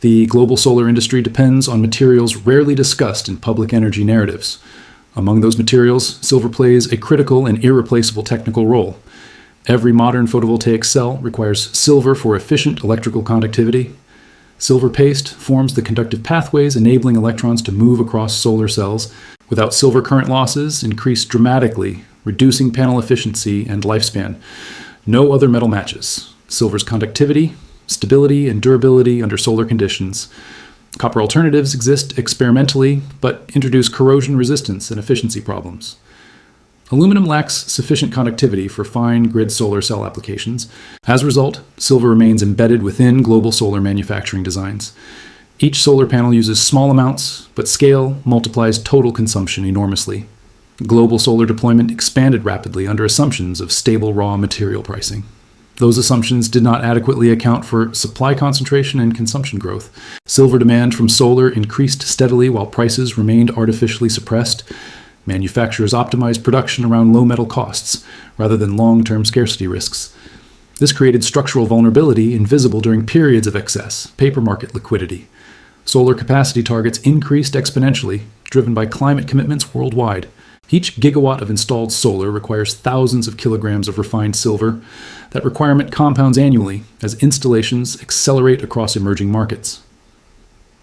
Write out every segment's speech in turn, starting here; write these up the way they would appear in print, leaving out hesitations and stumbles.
The global solar industry depends on materials rarely discussed in public energy narratives. Among those materials, silver plays a critical and irreplaceable technical role. Every modern photovoltaic cell requires silver for efficient electrical conductivity. Silver paste forms the conductive pathways enabling electrons to move across solar cells. Without silver, current losses increase dramatically, reducing panel efficiency and lifespan. No other metal matches silver's conductivity, stability, and durability under solar conditions. Copper alternatives exist experimentally, but introduce corrosion resistance and efficiency problems. Aluminum lacks sufficient conductivity for fine grid solar cell applications. As a result, silver remains embedded within global solar manufacturing designs. Each solar panel uses small amounts, but scale multiplies total consumption enormously. Global solar deployment expanded rapidly under assumptions of stable raw material pricing. Those assumptions did not adequately account for supply concentration and consumption growth. Silver demand from solar increased steadily while prices remained artificially suppressed. Manufacturers optimized production around low metal costs rather than long-term scarcity risks. This created structural vulnerability invisible during periods of excess, paper market liquidity. Solar capacity targets increased exponentially, driven by climate commitments worldwide. Each gigawatt of installed solar requires thousands of kilograms of refined silver. That requirement compounds annually as installations accelerate across emerging markets.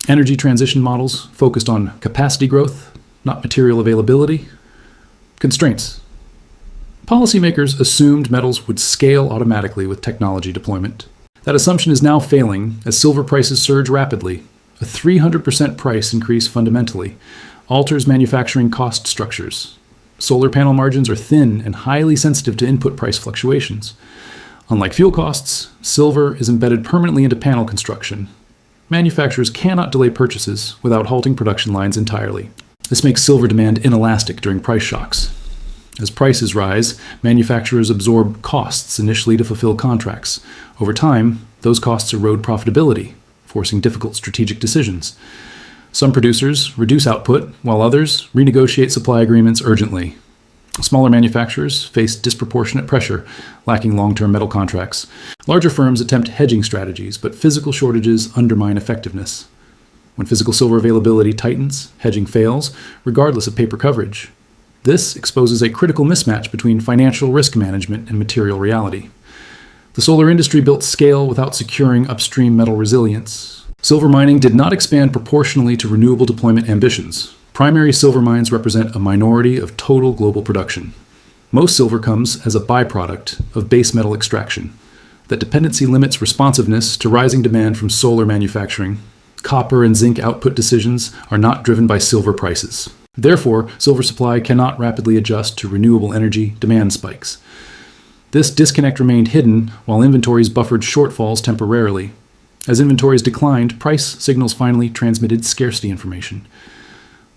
Energy transition models focused on capacity growth, not material availability. Constraints. Policymakers assumed metals would scale automatically with technology deployment. That assumption is now failing as silver prices surge rapidly. A 300% price increase fundamentally alters manufacturing cost structures. Solar panel margins are thin and highly sensitive to input price fluctuations. Unlike fuel costs, silver is embedded permanently into panel construction. Manufacturers cannot delay purchases without halting production lines entirely. This makes silver demand inelastic during price shocks. As prices rise, manufacturers absorb costs initially to fulfill contracts. Over time, those costs erode profitability, forcing difficult strategic decisions. Some producers reduce output, while others renegotiate supply agreements urgently. Smaller manufacturers face disproportionate pressure, lacking long-term metal contracts. Larger firms attempt hedging strategies, but physical shortages undermine effectiveness. When physical silver availability tightens, hedging fails, regardless of paper coverage. This exposes a critical mismatch between financial risk management and material reality. The solar industry built scale without securing upstream metal resilience. Silver mining did not expand proportionally to renewable deployment ambitions. Primary silver mines represent a minority of total global production. Most silver comes as a byproduct of base metal extraction. That dependency limits responsiveness to rising demand from solar manufacturing. Copper and zinc output decisions are not driven by silver prices. Therefore, silver supply cannot rapidly adjust to renewable energy demand spikes. This disconnect remained hidden while inventories buffered shortfalls temporarily. As inventories declined, price signals finally transmitted scarcity information.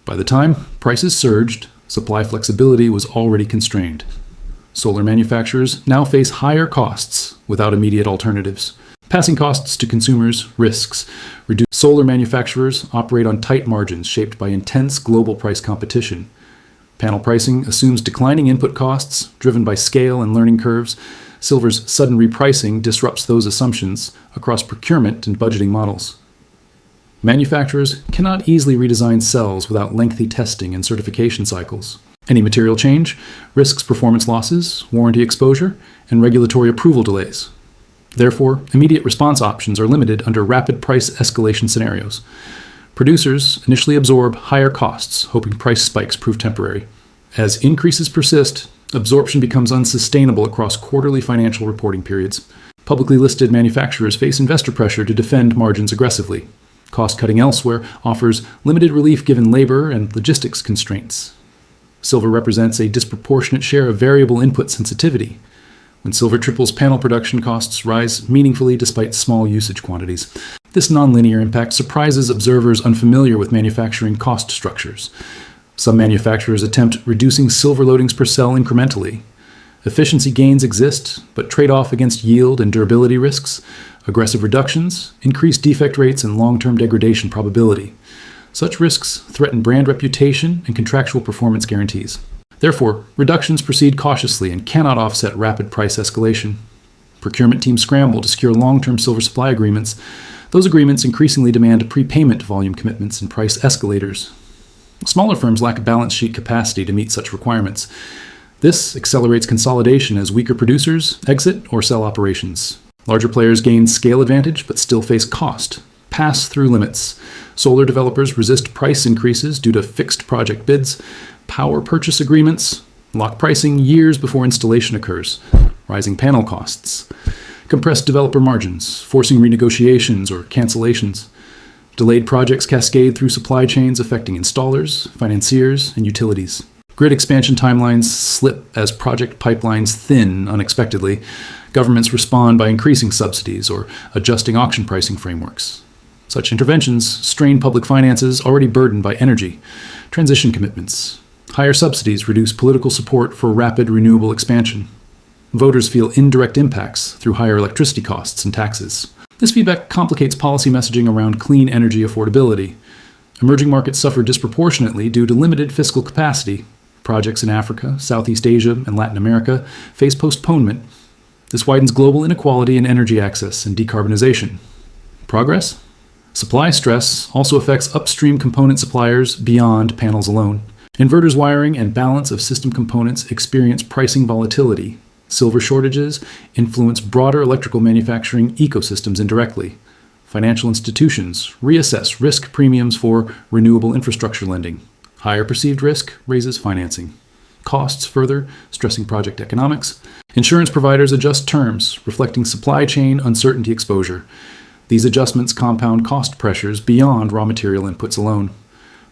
By the time prices surged, supply flexibility was already constrained. Solar manufacturers now face higher costs without immediate alternatives. Passing costs to consumers risks. Solar manufacturers operate on tight margins shaped by intense global price competition. Panel pricing assumes declining input costs, driven by scale and learning curves. Silver's sudden repricing disrupts those assumptions across procurement and budgeting models. Manufacturers cannot easily redesign cells without lengthy testing and certification cycles. Any material change risks performance losses, warranty exposure, and regulatory approval delays. Therefore, immediate response options are limited under rapid price escalation scenarios. Producers initially absorb higher costs, hoping price spikes prove temporary. As increases persist, absorption becomes unsustainable across quarterly financial reporting periods. Publicly listed manufacturers face investor pressure to defend margins aggressively. Cost-cutting elsewhere offers limited relief given labor and logistics constraints. Silver represents a disproportionate share of variable input sensitivity. When silver triples, panel production costs rise meaningfully despite small usage quantities. This nonlinear impact surprises observers unfamiliar with manufacturing cost structures. Some manufacturers attempt reducing silver loadings per cell incrementally. Efficiency gains exist, but trade off against yield and durability risks. Aggressive reductions increase defect rates and long-term degradation probability. Such risks threaten brand reputation and contractual performance guarantees. Therefore, reductions proceed cautiously and cannot offset rapid price escalation. Procurement teams scramble to secure long-term silver supply agreements. Those agreements increasingly demand prepayment volume commitments and price escalators. Smaller firms lack balance sheet capacity to meet such requirements. This accelerates consolidation as weaker producers exit or sell operations. Larger players gain scale advantage but still face cost, pass-through limits. Solar developers resist price increases due to fixed project bids, power purchase agreements, lock pricing years before installation occurs, rising panel costs, compressed developer margins, forcing renegotiations or cancellations. Delayed projects cascade through supply chains affecting installers, financiers, and utilities. Grid expansion timelines slip as project pipelines thin unexpectedly. Governments respond by increasing subsidies or adjusting auction pricing frameworks. Such interventions strain public finances already burdened by energy, transition commitments. Higher subsidies reduce political support for rapid renewable expansion. Voters feel indirect impacts through higher electricity costs and taxes. This feedback complicates policy messaging around clean energy affordability. Emerging markets suffer disproportionately due to limited fiscal capacity. Projects in Africa, Southeast Asia, and Latin America face postponement. This widens global inequality in energy access and decarbonization. Progress? Supply stress also affects upstream component suppliers beyond panels alone. Inverters wiring and balance of system components experience pricing volatility. Silver shortages influence broader electrical manufacturing ecosystems indirectly. Financial institutions reassess risk premiums for renewable infrastructure lending. Higher perceived risk raises financing. Costs further stressing project economics. Insurance providers adjust terms, reflecting supply chain uncertainty exposure. These adjustments compound cost pressures beyond raw material inputs alone.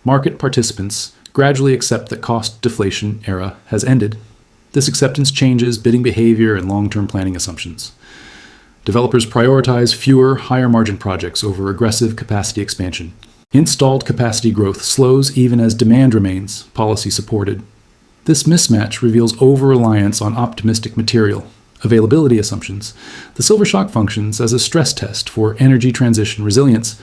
Market participants gradually accept that cost deflation era has ended. This acceptance changes bidding behavior and long-term planning assumptions. Developers prioritize fewer, higher-margin projects over aggressive capacity expansion. Installed capacity growth slows even as demand remains policy-supported. This mismatch reveals over-reliance on optimistic material availability assumptions. The silver shock functions as a stress test for energy transition resilience.